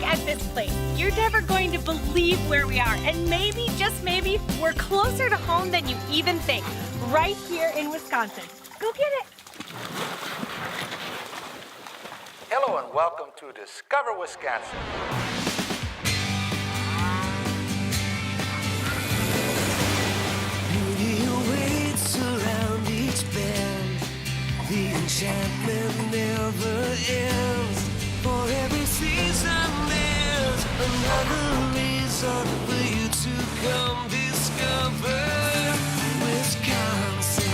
at this place. You're never going to believe where we are. And maybe, just maybe, we're closer to home than you even think. Right here in Wisconsin. Go get it. Hello and welcome to Discover Wisconsin. Beauty awaits around each bend. The enchantment never ends. For every season there's another reason for you to come discover Wisconsin.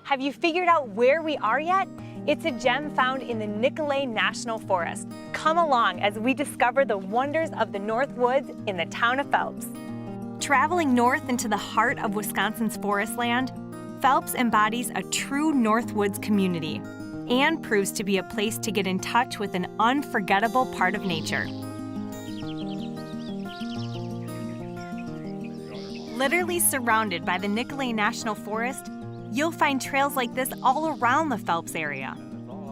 Have you figured out where we are yet? It's a gem found in the Nicolet National Forest. Come along as we discover the wonders of the North Woods in the town of Phelps. Traveling north into the heart of Wisconsin's forest land, Phelps embodies a true North Woods community and proves to be a place to get in touch with an unforgettable part of nature. Literally surrounded by the Nicolet National Forest, you'll find trails like this all around the Phelps area.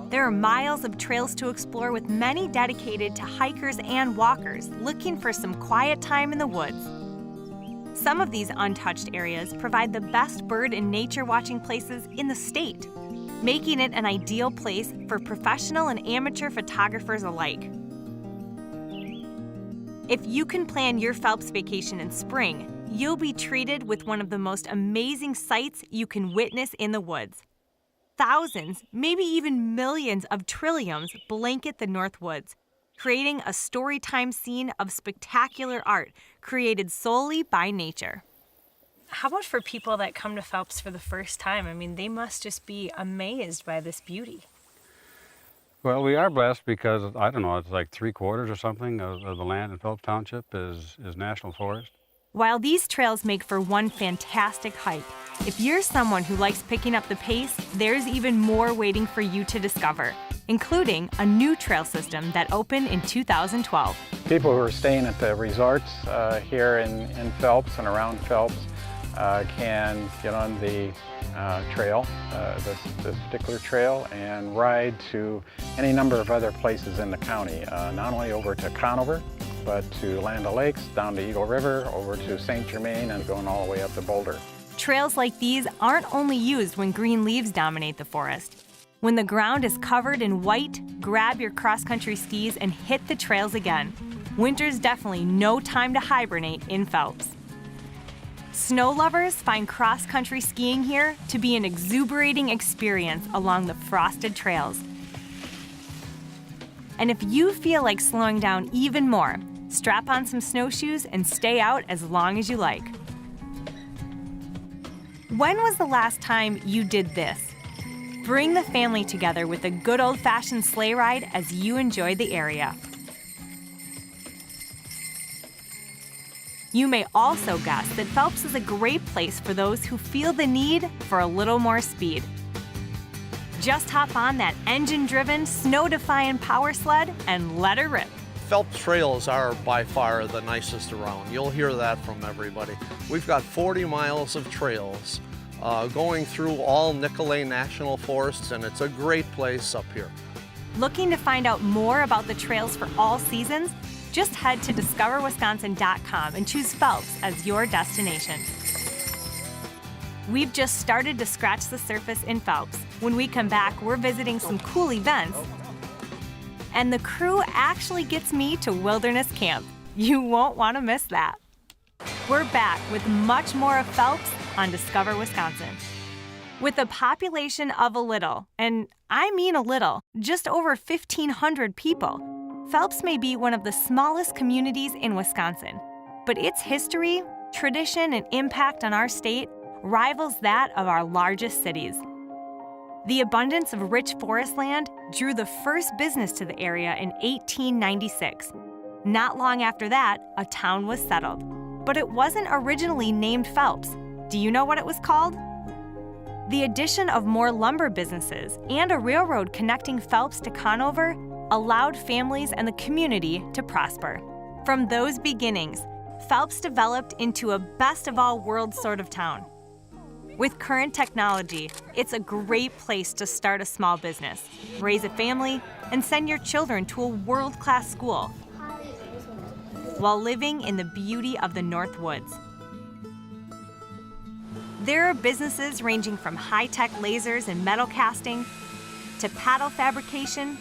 There are miles of trails to explore with many dedicated to hikers and walkers looking for some quiet time in the woods. Some of these untouched areas provide the best bird and nature watching places in the state, making it an ideal place for professional and amateur photographers alike. If you can plan your Phelps vacation in spring, you'll be treated with one of the most amazing sights you can witness in the woods. Thousands, maybe even millions of trilliums blanket the North Woods, creating a storytime scene of spectacular art created solely by nature. How about for people that come to Phelps for the first time? I mean, they must just be amazed by this beauty. Well, we are blessed because, I don't know, it's like 3/4 or something of the land in Phelps Township is national forest. While these trails make for one fantastic hike, if you're someone who likes picking up the pace, there's even more waiting for you to discover, including a new trail system that opened in 2012. People who are staying at the resorts here in Phelps and around Phelps can get on the trail, this particular trail, and ride to any number of other places in the county, not only over to Conover, but to Land O'Lakes, down to Eagle River, over to St. Germain, and going all the way up to Boulder. Trails like these aren't only used when green leaves dominate the forest. When the ground is covered in white, grab your cross-country skis and hit the trails again. Winter's definitely no time to hibernate in Phelps. Snow lovers find cross-country skiing here to be an exuberating experience along the frosted trails. And if you feel like slowing down even more, strap on some snowshoes and stay out as long as you like. When was the last time you did this? Bring the family together with a good old-fashioned sleigh ride as you enjoy the area. You may also guess that Phelps is a great place for those who feel the need for a little more speed. Just hop on that engine-driven, snow-defying power sled and let her rip. Phelps trails are by far the nicest around. You'll hear that from everybody. We've got 40 miles of trails going through all Nicolet National Forests, and it's a great place up here. Looking to find out more about the trails for all seasons? Just head to discoverwisconsin.com and choose Phelps as your destination. We've just started to scratch the surface in Phelps. When we come back, we're visiting some cool events. And the crew actually gets me to Wilderness Camp. You won't want to miss that. We're back with much more of Phelps on Discover Wisconsin. With a population of a little, and I mean a little, just over 1,500 people, Phelps may be one of the smallest communities in Wisconsin, but its history, tradition, and impact on our state rivals that of our largest cities. The abundance of rich forest land drew the first business to the area in 1896. Not long after that, a town was settled. But it wasn't originally named Phelps. Do you know what it was called? The addition of more lumber businesses and a railroad connecting Phelps to Conover allowed families and the community to prosper. From those beginnings, Phelps developed into a best-of-all-worlds sort of town. With current technology, it's a great place to start a small business, raise a family, and send your children to a world-class school while living in the beauty of the North Woods. There are businesses ranging from high-tech lasers and metal casting to paddle fabrication,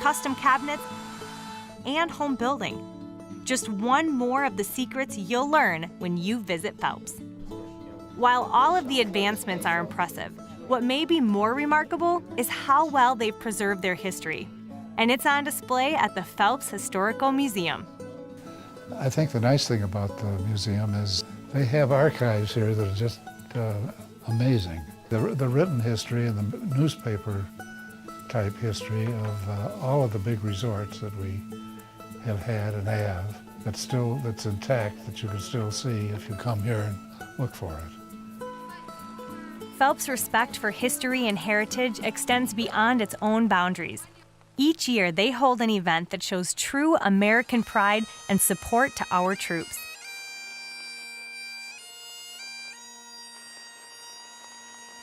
custom cabinets, and home building. Just one more of the secrets you'll learn when you visit Phelps. While all of the advancements are impressive, what may be more remarkable is how well they've preserved their history. And it's on display at the Phelps Historical Museum. I think the nice thing about the museum is they have archives here that are just amazing. The written history and the newspaper type history of all of the big resorts that we have had and have, that's intact, that you can still see if you come here and look for it. Phelps' respect for history and heritage extends beyond its own boundaries. Each year, they hold an event that shows true American pride and support to our troops.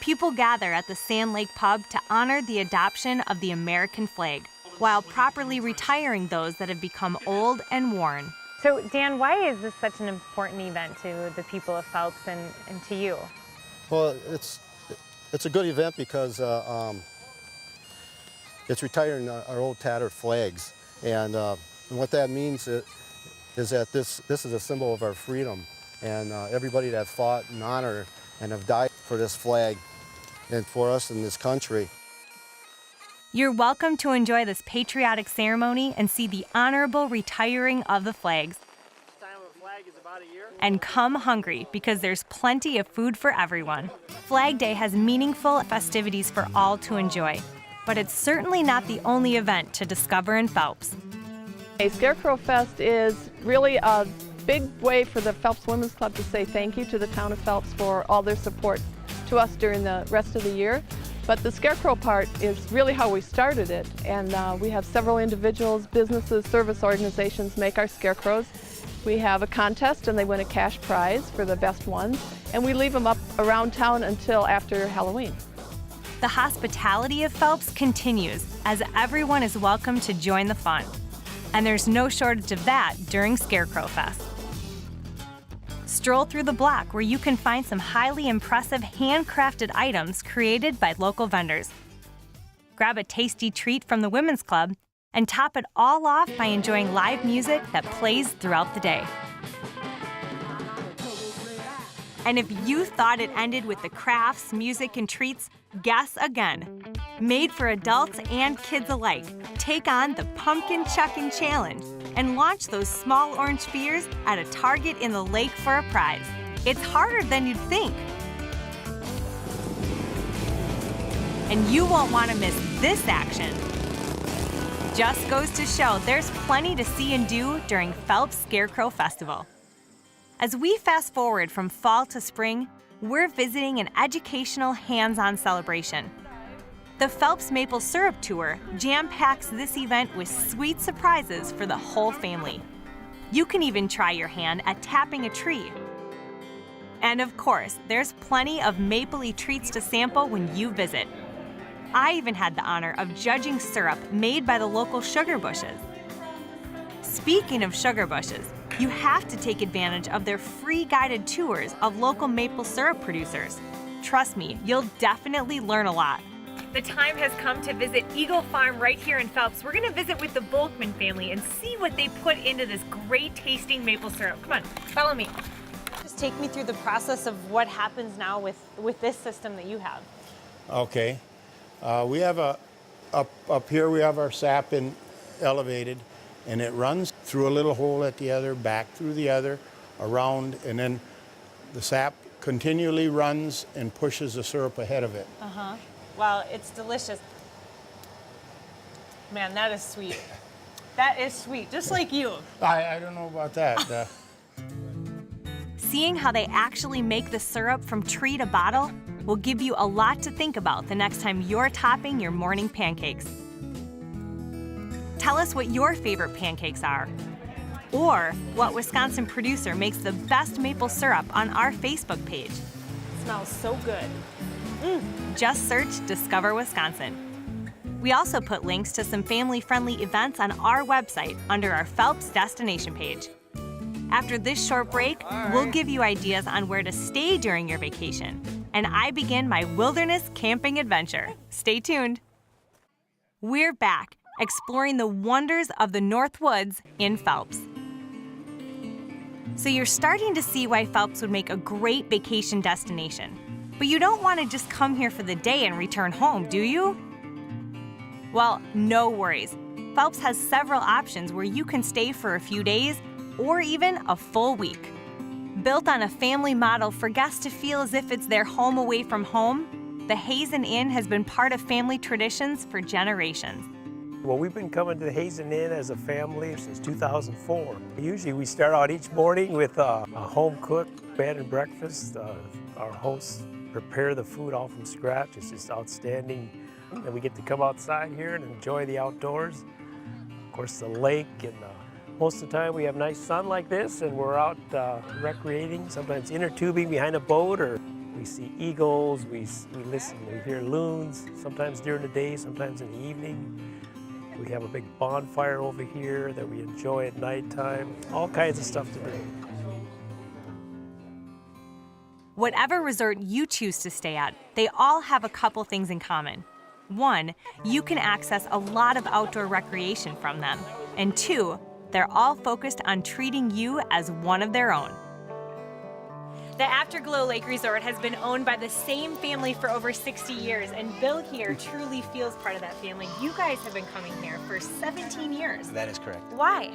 People gather at the Sand Lake Pub to honor the adoption of the American flag, while properly retiring those that have become old and worn. So, Dan, why is this such an important event to the people of Phelps and to you? Well, it's a good event because it's retiring our old tattered flags, and what that means is that this is a symbol of our freedom, and everybody that fought in honor and have died for this flag and for us in this country. You're welcome to enjoy this patriotic ceremony and see the honorable retiring of the flags. And come hungry, because there's plenty of food for everyone. Flag Day has meaningful festivities for all to enjoy, but it's certainly not the only event to discover in Phelps. A Scarecrow Fest is really a big way for the Phelps Women's Club to say thank you to the town of Phelps for all their support to us during the rest of the year. But the Scarecrow part is really how we started it, and we have several individuals, businesses, service organizations make our scarecrows. We have a contest and they win a cash prize for the best ones, and we leave them up around town until after Halloween. The hospitality of Phelps continues as everyone is welcome to join the fun. And there's no shortage of that during Scarecrow Fest. Stroll through the block where you can find some highly impressive handcrafted items created by local vendors. Grab a tasty treat from the Women's Club and top it all off by enjoying live music that plays throughout the day. And if you thought it ended with the crafts, music, and treats, guess again. Made for adults and kids alike, take on the Pumpkin Chucking Challenge and launch those small orange spheres at a target in the lake for a prize. It's harder than you'd think. And you won't want to miss this action. Just goes to show there's plenty to see and do during Phelps Scarecrow Festival. As we fast forward from fall to spring, we're visiting an educational hands-on celebration. The Phelps Maple Syrup Tour jam-packs this event with sweet surprises for the whole family. You can even try your hand at tapping a tree. And of course, there's plenty of mapley treats to sample when you visit. I even had the honor of judging syrup made by the local sugar bushes. Speaking of sugar bushes, you have to take advantage of their free guided tours of local maple syrup producers. Trust me, you'll definitely learn a lot. The time has come to visit Eagle Farm right here in Phelps. We're going to visit with the Volkman family and see what they put into this great tasting maple syrup. Come on, follow me. Just take me through the process of what happens now with this system that you have. Okay. We have up here we have our sap elevated, and it runs through a little hole at the other, back through the other, around, and then the sap continually runs and pushes the syrup ahead of it. Uh-huh. Wow, it's delicious. Man, that is sweet. That is sweet, just like you. I don't know about that. Seeing how they actually make the syrup from tree to bottle will give you a lot to think about the next time you're topping your morning pancakes. Tell us what your favorite pancakes are, or what Wisconsin producer makes the best maple syrup on our Facebook page. smells so good. Just search Discover Wisconsin. We also put links to some family-friendly events on our website under our Phelps destination page. After this short break, we'll give you ideas on where to stay during your vacation. And I begin my wilderness camping adventure. Stay tuned. We're back, exploring the wonders of the North Woods in Phelps. So you're starting to see why Phelps would make a great vacation destination. But you don't want to just come here for the day and return home, do you? Well, no worries. Phelps has several options where you can stay for a few days or even a full week. Built on a family model for guests to feel as if it's their home away from home, the Hazen Inn has been part of family traditions for generations. Well, we've been coming to the Hazen Inn as a family since 2004. Usually we start out each morning with a home-cooked bed and breakfast. Our hosts prepare the food all from scratch. It's just outstanding. And we get to come outside here and enjoy the outdoors. Of course, the lake, and most of the time we have nice sun like this and we're out recreating, sometimes inner tubing behind a boat, or we see eagles, we listen, we hear loons, sometimes during the day, sometimes in the evening. We have a big bonfire over here that we enjoy at nighttime, all kinds of stuff to do. Whatever resort you choose to stay at, they all have a couple things in common. One, you can access a lot of outdoor recreation from them. And two, they're all focused on treating you as one of their own. The Afterglow Lake Resort has been owned by the same family for over 60 years, and Bill here truly feels part of that family. You guys have been coming here for 17 years. That is correct. Why?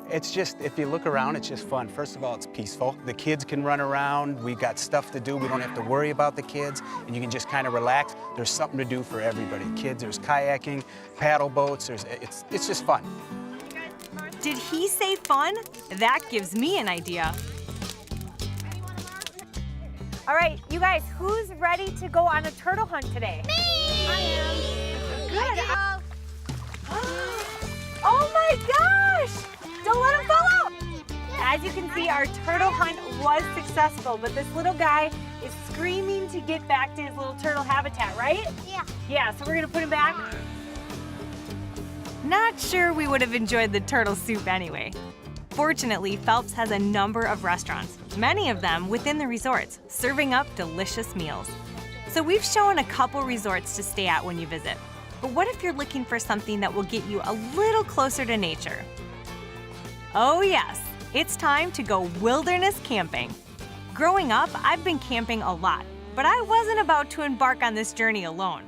It's just, if you look around, it's just fun. First of all, it's peaceful. The kids can run around. We've got stuff to do. We don't have to worry about the kids, and you can just kind of relax. There's something to do for everybody. Kids, there's kayaking, paddle boats. It's just fun. Did he say fun? That gives me an idea. All right, you guys, who's ready to go on a turtle hunt today? Me! I am. Good. Oh my gosh! Don't let him fall out! As you can see, our turtle hunt was successful, but this little guy is screaming to get back to his little turtle habitat, right? Yeah. Yeah, so we're gonna put him back. Not sure we would have enjoyed the turtle soup anyway. Fortunately, Phelps has a number of restaurants, many of them within the resorts, serving up delicious meals. So we've shown a couple resorts to stay at when you visit. But what if you're looking for something that will get you a little closer to nature? Oh yes, it's time to go wilderness camping. Growing up, I've been camping a lot, but I wasn't about to embark on this journey alone.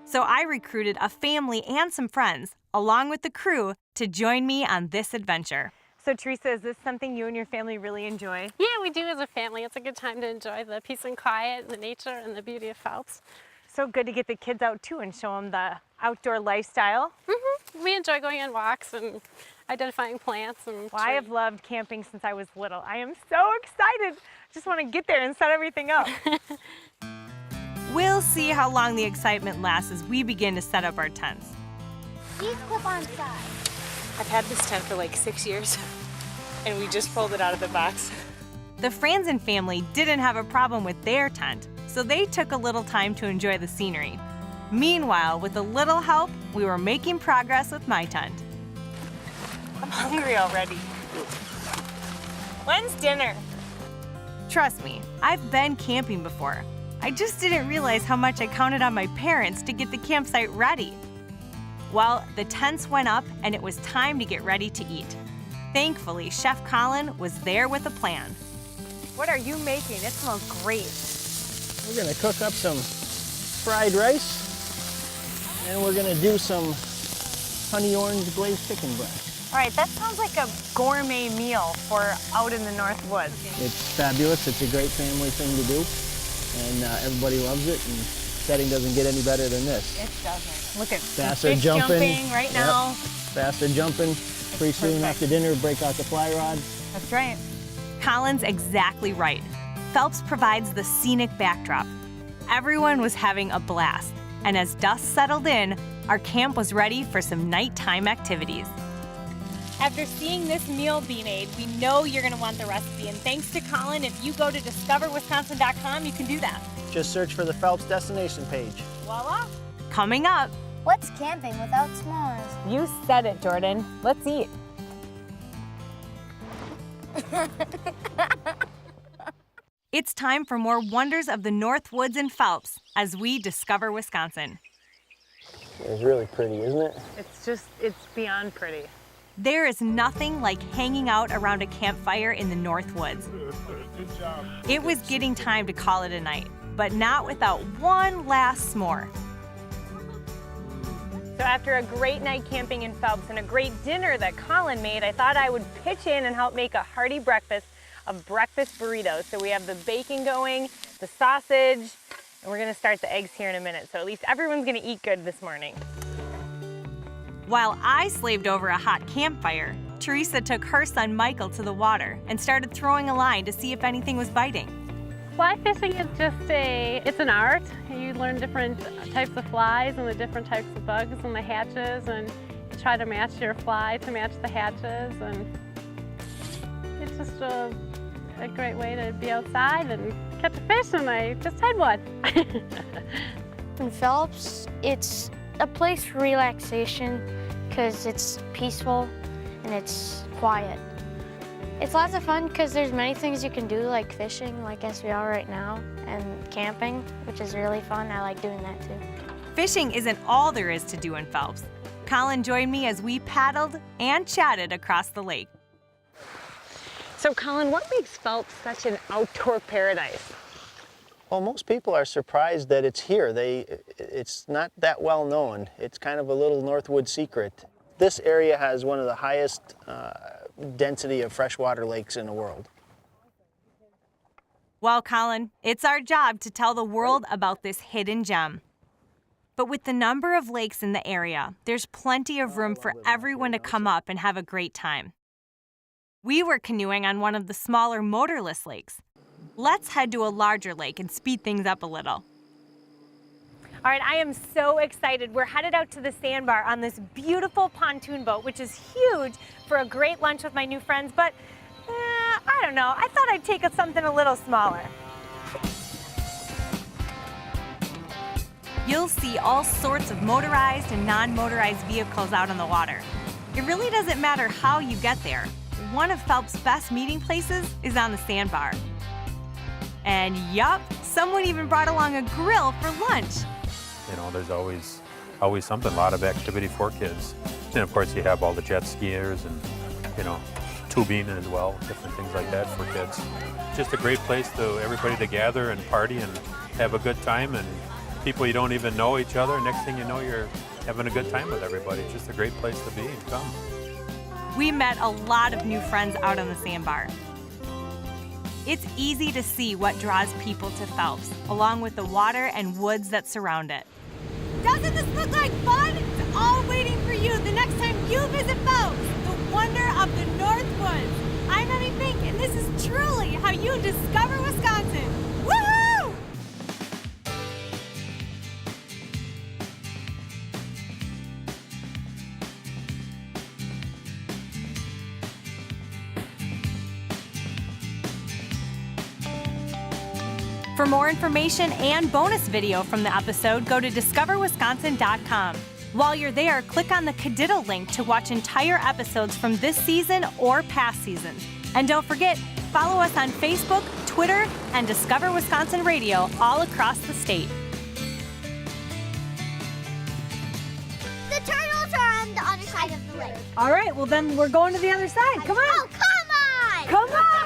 So I recruited a family and some friends, along with the crew, to join me on this adventure. So Teresa, is this something you and your family really enjoy? Yeah, we do as a family. It's a good time to enjoy the peace and quiet, the nature, and the beauty of Phelps. So good to get the kids out too and show them the outdoor lifestyle. We enjoy going on walks and identifying plants. And I have loved camping since I was little. I am so excited. Just want to get there and set everything up. We'll see how long the excitement lasts as we begin to set up our tents. These clip-on sides. I've had this tent for like 6 years, and we just pulled it out of the box. The Franzen family didn't have a problem with their tent, so they took a little time to enjoy the scenery. Meanwhile, with a little help, we were making progress with my tent. I'm hungry already. When's dinner? Trust me, I've been camping before. I just didn't realize how much I counted on my parents to get the campsite ready. Well, the tents went up and it was time to get ready to eat. Thankfully, Chef Colin was there with a plan. What are you making? It smells great. We're gonna cook up some fried rice, and we're gonna do some honey orange glazed chicken breast. All right, that sounds like a gourmet meal for out in the North Woods. It's fabulous. It's a great family thing to do, and everybody loves it, and setting doesn't get any better than this. It doesn't. Look at Fast the fish jumping right now. Faster jumping. Pretty soon after dinner, break out the fly rod. That's right. Colin's exactly right. Phelps provides the scenic backdrop. Everyone was having a blast, and as dusk settled in, our camp was ready for some nighttime activities. After seeing this meal be made, we know you're going to want the recipe. And thanks to Colin, if you go to discoverwisconsin.com, you can do that. Just search for the Phelps destination page. Voila! Coming up. What's camping without s'mores? You said it, Jordan. Let's eat. It's time for more wonders of the North Woods in Phelps as we discover Wisconsin. It's really pretty, isn't it? It's beyond pretty. There is nothing like hanging out around a campfire in the North Woods. It was getting time to call it a night, but not without one last s'more. So after a great night camping in Phelps and a great dinner that Colin made, I thought I would pitch in and help make a hearty breakfast of breakfast burritos. So we have the bacon going, the sausage, and we're gonna start the eggs here in a minute. So at least everyone's gonna eat good this morning. While I slaved over a hot campfire, Teresa took her son Michael to the water and started throwing a line to see if anything was biting. Fly fishing is it's an art. You learn different types of flies and the different types of bugs and the hatches, and you try to match your fly to match the hatches, and it's just a great way to be outside and catch a fish, and I just had one. In Phelps, it's a place for relaxation because it's peaceful and it's quiet. It's lots of fun because there's many things you can do, like fishing, like as we are right now, and camping, which is really fun. I like doing that too. Fishing isn't all there is to do in Phelps. Colin joined me as we paddled and chatted across the lake. So Colin, what makes Phelps such an outdoor paradise? Well, most people are surprised that it's here. It's not that well known. It's kind of a little Northwood secret. This area has one of the highest density of freshwater lakes in the world. Well, Colin, it's our job to tell the world about this hidden gem. But with the number of lakes in the area, there's plenty of room for everyone to come up and have a great time. We were canoeing on one of the smaller motorless lakes. Let's head to a larger lake and speed things up a little. All right, I am so excited. We're headed out to the sandbar on this beautiful pontoon boat, which is huge, for a great lunch with my new friends, but I don't know. I thought I'd take something a little smaller. You'll see all sorts of motorized and non-motorized vehicles out on the water. It really doesn't matter how you get there. One of Phelps' best meeting places is on the sandbar. And yup, someone even brought along a grill for lunch. You know, there's always something, a lot of activity for kids. And of course you have all the jet skiers and, you know, tubing as well, different things like that for kids. Just a great place to everybody to gather and party and have a good time, and people you don't even know each other. Next thing you know, you're having a good time with everybody. It's just a great place to be and come. We met a lot of new friends out on the sandbar. It's easy to see what draws people to Phelps, along with the water and woods that surround it. Doesn't this look like fun? It's all waiting for you the next time you visit Phelps, the wonder of the North Woods. I'm Emmy Fink, and this is truly how you discover Wisconsin. Woohoo! For more information and bonus video from the episode, go to discoverwisconsin.com. While you're there, click on the Cadiddle link to watch entire episodes from this season or past seasons. And don't forget, follow us on Facebook, Twitter, and Discover Wisconsin Radio all across the state. The turtles are on the other side of the lake. All right, well then we're going to the other side. Come on. Oh, come on! Come on!